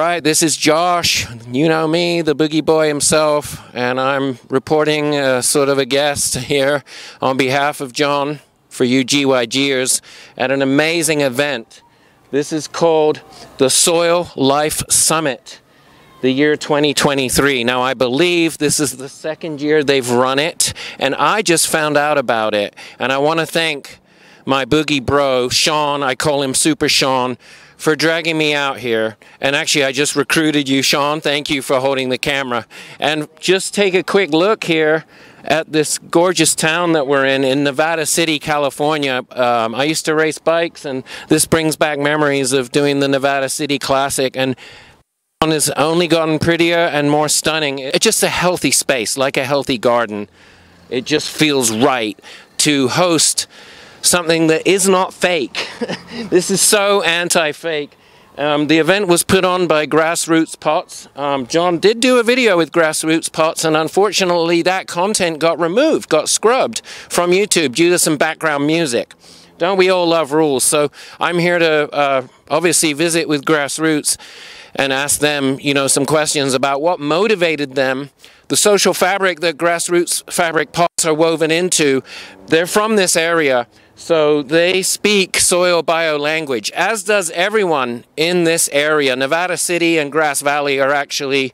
right, this is Josh. You know me, the Boogie Boy himself, and I'm reporting sort of a guest here on behalf of John for you GYGers at an amazing event. This is called the Soil Life Summit, the year 2023. Now, I believe this is the second year they've run it, and I just found out about it, and I want to thank my Boogie Bro, Sean, I call him Super Sean, for dragging me out here. And actually, I just recruited you, Sean. Thank you for holding the camera. And just take a quick look here at this gorgeous town that we're in Nevada City, California. I used to race bikes, and this brings back memories of doing the Nevada City Classic. And it has only gotten prettier and more stunning. It's just a healthy space, like a healthy garden. It just feels right to host something that is not fake. This is so anti-fake. The event was put on by Grassroots Pots. John did do a video with Grassroots Pots, and unfortunately that content got removed, got scrubbed from YouTube due to some background music. Don't we all love rules? So I'm here to obviously visit with Grassroots and ask them, you know, some questions about what motivated them, the social fabric that Grassroots fabric pots are woven into. They're from this area, so they speak soil bio language, as does everyone in this area. Nevada City and Grass Valley are actually,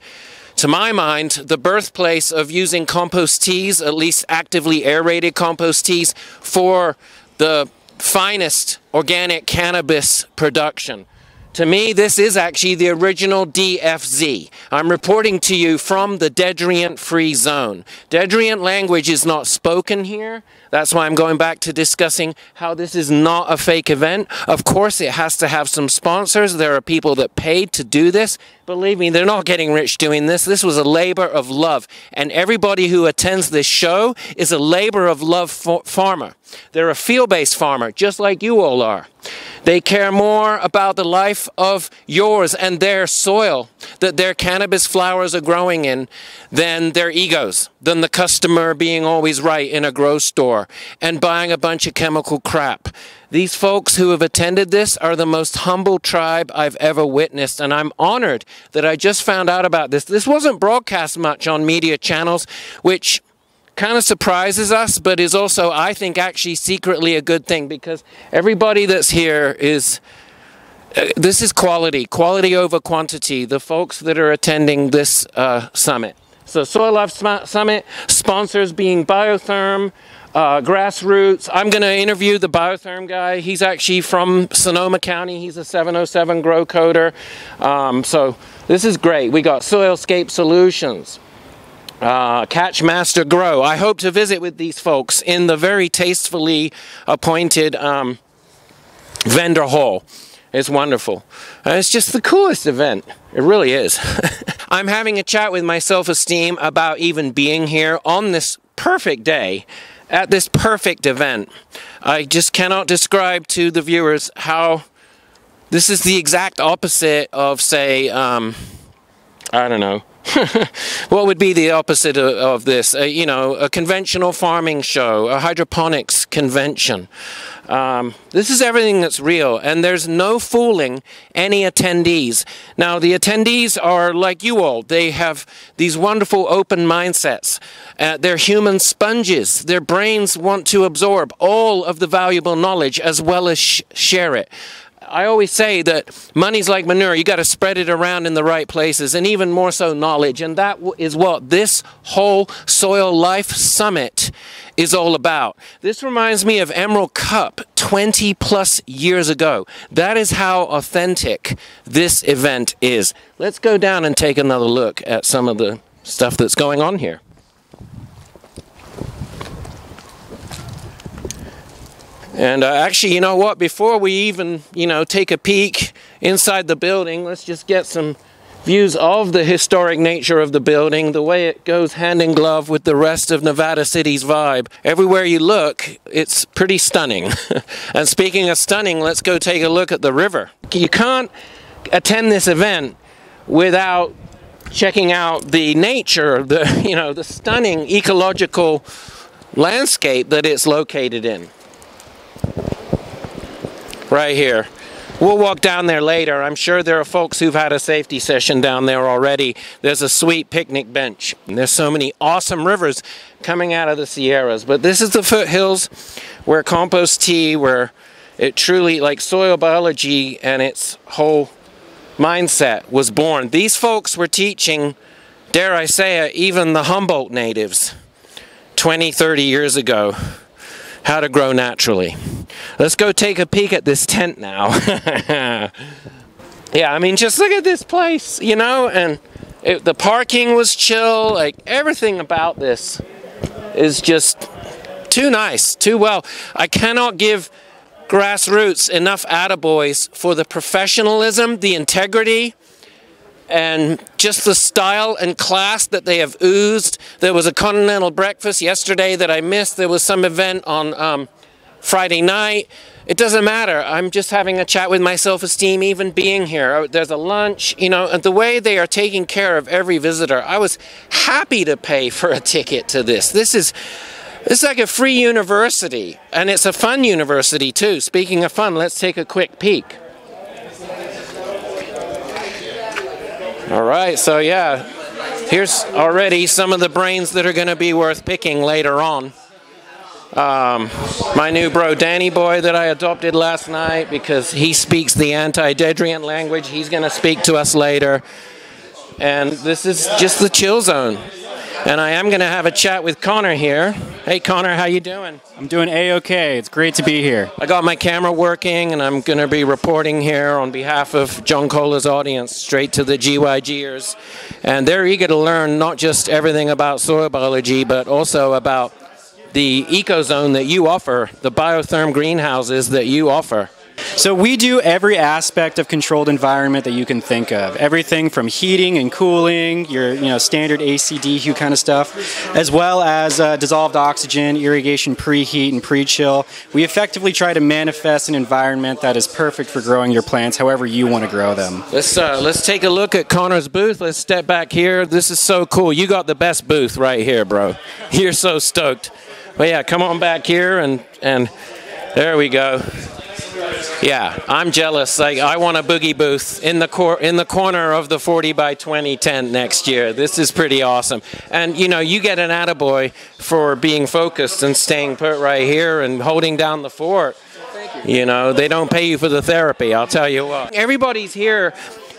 to my mind, the birthplace of using compost teas, at least actively aerated compost teas, for the finest organic cannabis production. To me, this is actually the original DFZ. I'm reporting to you from the deadriant-free zone. Deadriant language is not spoken here. That's why I'm going back to discussing how this is not a fake event. Of course, it has to have some sponsors. There are people that paid to do this. Believe me, they're not getting rich doing this. This was a labor of love. And everybody who attends this show is a labor of love farmer. They're a field-based farmer, just like you all are. They care more about the life of yours and their soil that their cannabis flowers are growing in than their egos, than the customer being always right in a grow store and buying a bunch of chemical crap. These folks who have attended this are the most humble tribe I've ever witnessed, and I'm honored that I just found out about this. This wasn't broadcast much on media channels, which kind of surprises us, but is also, I think, actually secretly a good thing, because everybody that's here is, this is quality over quantity, the folks that are attending this summit. So Soil Life Summit, sponsors being BioTherm, Grassroots. I'm going to interview the BioTherm guy. He's actually from Sonoma County. He's a 707 grow coder. So this is great. We got Soilscape Solutions. Catch Master Grow. I hope to visit with these folks in the very tastefully appointed vendor hall. It's wonderful. It's just the coolest event. It really is. I'm having a chat with my self-esteem about even being here on this perfect day at this perfect event. I just cannot describe to the viewers how this is the exact opposite of, say, I don't know. What would be the opposite of this? You know, a conventional farming show, a hydroponics convention. This is everything that's real, and there's no fooling any attendees. Now, the attendees are like you all. They have these wonderful open mindsets. They're human sponges. Their brains want to absorb all of the valuable knowledge as well as share it. I always say that money's like manure. You got to spread it around in the right places, and even more so knowledge. And that is what this whole Soil Life Summit is all about. This reminds me of Emerald Cup 20 plus years ago. That is how authentic this event is. Let's go down and take another look at some of the stuff that's going on here. And actually, you know what, before we even, you know, take a peek inside the building, let's just get some views of the historic nature of the building, the way it goes hand in glove with the rest of Nevada City's vibe. Everywhere you look, it's pretty stunning. And speaking of stunning, let's go take a look at the river. You can't attend this event without checking out the nature, the stunning ecological landscape that it's located in. Right here. We'll walk down there later. I'm sure there are folks who've had a safety session down there already. There's a sweet picnic bench. And there's so many awesome rivers coming out of the Sierras. But this is the foothills where compost tea, where it truly, like soil biology and its whole mindset was born. These folks were teaching, dare I say it, even the Humboldt natives 20, 30 years ago how to grow naturally. Let's go take a peek at this tent now. Yeah, I mean, just look at this place, you know, and the parking was chill. Like, everything about this is just too nice, too well. I cannot give Grassroots enough attaboys for the professionalism, the integrity, and just the style and class that they have oozed. There was a continental breakfast yesterday that I missed. There was some event on Friday night. It doesn't matter. I'm just having a chat with my self-esteem even being here. There's a lunch, you know, and the way they are taking care of every visitor. I was happy to pay for a ticket to this. This is like a free university, and it's a fun university too. Speaking of fun, let's take a quick peek. All right, so yeah, here's already some of the brains that are going to be worth picking later on. My new bro Danny boy that I adopted last night because he speaks the anti-Dedrian language. He's going to speak to us later. And this is just the chill zone. And I am going to have a chat with Connor here. Hey Connor, how you doing? I'm doing A-okay. It's great to be here. I got my camera working, and I'm going to be reporting here on behalf of John Cola's audience, straight to the GYGers. And they're eager to learn not just everything about soil biology, but also about the ecozone that you offer, the BioTherm greenhouses that you offer. So we do every aspect of controlled environment that you can think of. Everything from heating and cooling, your standard AC/DHU kind of stuff, as well as dissolved oxygen, irrigation preheat and pre-chill. We effectively try to manifest an environment that is perfect for growing your plants however you want to grow them. Let's take a look at Connor's booth. Let's step back here. This is so cool. You got the best booth right here, bro. You're so stoked. But yeah, come on back here and there we go. Yeah, I'm jealous. I want a boogie booth in the corner of the 40 by 20 tent next year. This is pretty awesome. And you know, you get an attaboy for being focused and staying put right here and holding down the fort. Thank you. You know, they don't pay you for the therapy, I'll tell you what. Everybody's here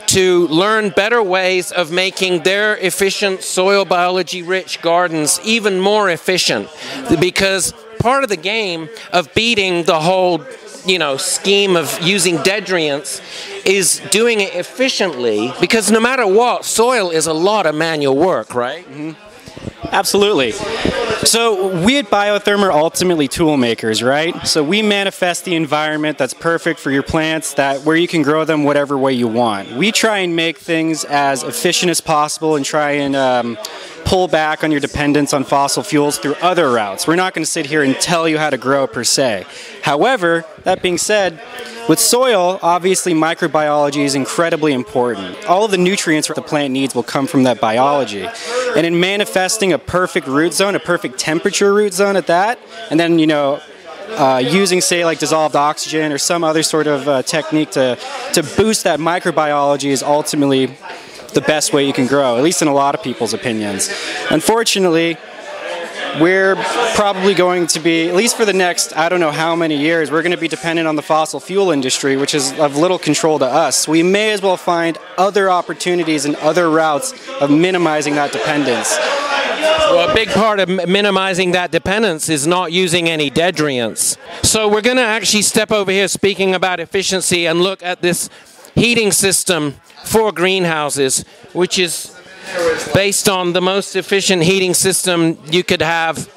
to learn better ways of making their efficient soil biology rich gardens even more efficient, because part of the game of beating the whole scheme of using deadrients is doing it efficiently, because no matter what, soil is a lot of manual work, right? Mm-hmm. Absolutely. So we at BioTherm are ultimately tool makers, right? So we manifest the environment that's perfect for your plants, where you can grow them whatever way you want. We try and make things as efficient as possible and try and pull back on your dependence on fossil fuels through other routes. We're not going to sit here and tell you how to grow per se. However, that being said, with soil, obviously microbiology is incredibly important. All of the nutrients the plant needs will come from that biology. And in manifesting a perfect root zone, a perfect temperature root zone at that, and then, using, say, like dissolved oxygen or some other sort of technique to boost that microbiology is ultimately the best way you can grow, at least in a lot of people's opinions. Unfortunately, we're probably going to be, at least for the next, I don't know how many years, we're going to be dependent on the fossil fuel industry, which is of little control to us. We may as well find other opportunities and other routes of minimizing that dependence. Well, a big part of minimizing that dependence is not using any deadrients. So we're going to actually step over here, speaking about efficiency, and look at this heating system for greenhouses, which is based on the most efficient heating system you could have.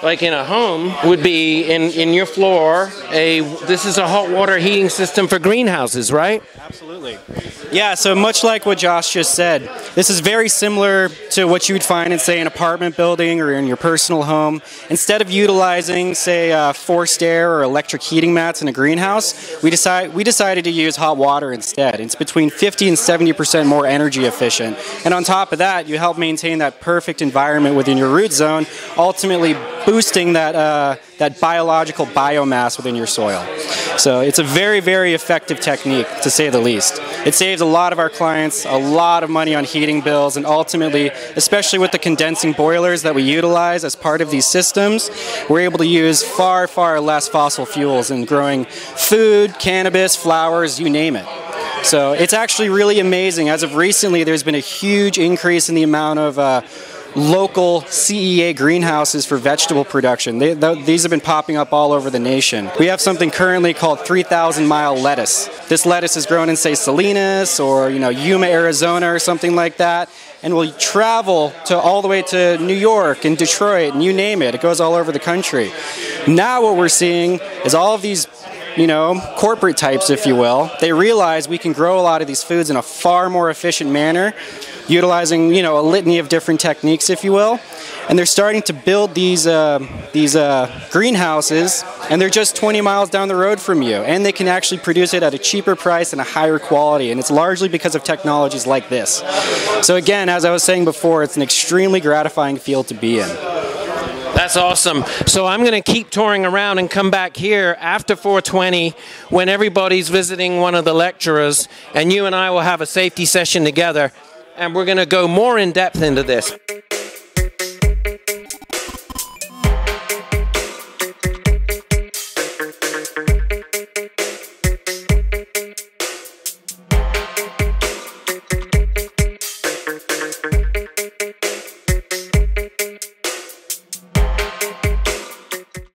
Like in a home, would be in your floor. This is a hot water heating system for greenhouses, right? Absolutely. Absolutely. Yeah, so much like what Josh just said, this is very similar to what you would find in, say, an apartment building or in your personal home. Instead of utilizing, say, forced air or electric heating mats in a greenhouse, we decided to use hot water instead. It's between 50 and 70% more energy efficient. And on top of that, you help maintain that perfect environment within your root zone, ultimately boosting that biological biomass within your soil. So it's a very, very effective technique, to say the least. It saves a lot of our clients a lot of money on heating bills, and ultimately, especially with the condensing boilers that we utilize as part of these systems, we're able to use far, far less fossil fuels in growing food, cannabis, flowers, you name it. So it's actually really amazing. As of recently, there's been a huge increase in the amount of local CEA greenhouses for vegetable production. These have been popping up all over the nation. We have something currently called 3,000-mile lettuce. This lettuce is grown in, say, Salinas or Yuma, Arizona or something like that, and will travel all the way to New York and Detroit and you name it. It goes all over the country. Now what we're seeing is all of these corporate types, if you will, they realize we can grow a lot of these foods in a far more efficient manner, utilizing, a litany of different techniques, if you will. And they're starting to build these greenhouses, and they're just 20 miles down the road from you. And they can actually produce it at a cheaper price and a higher quality. And it's largely because of technologies like this. So again, as I was saying before, it's an extremely gratifying field to be in. That's awesome. So I'm going to keep touring around and come back here after 420 when everybody's visiting one of the lecturers, and you and I will have a safety session together, and we're going to go more in depth into this.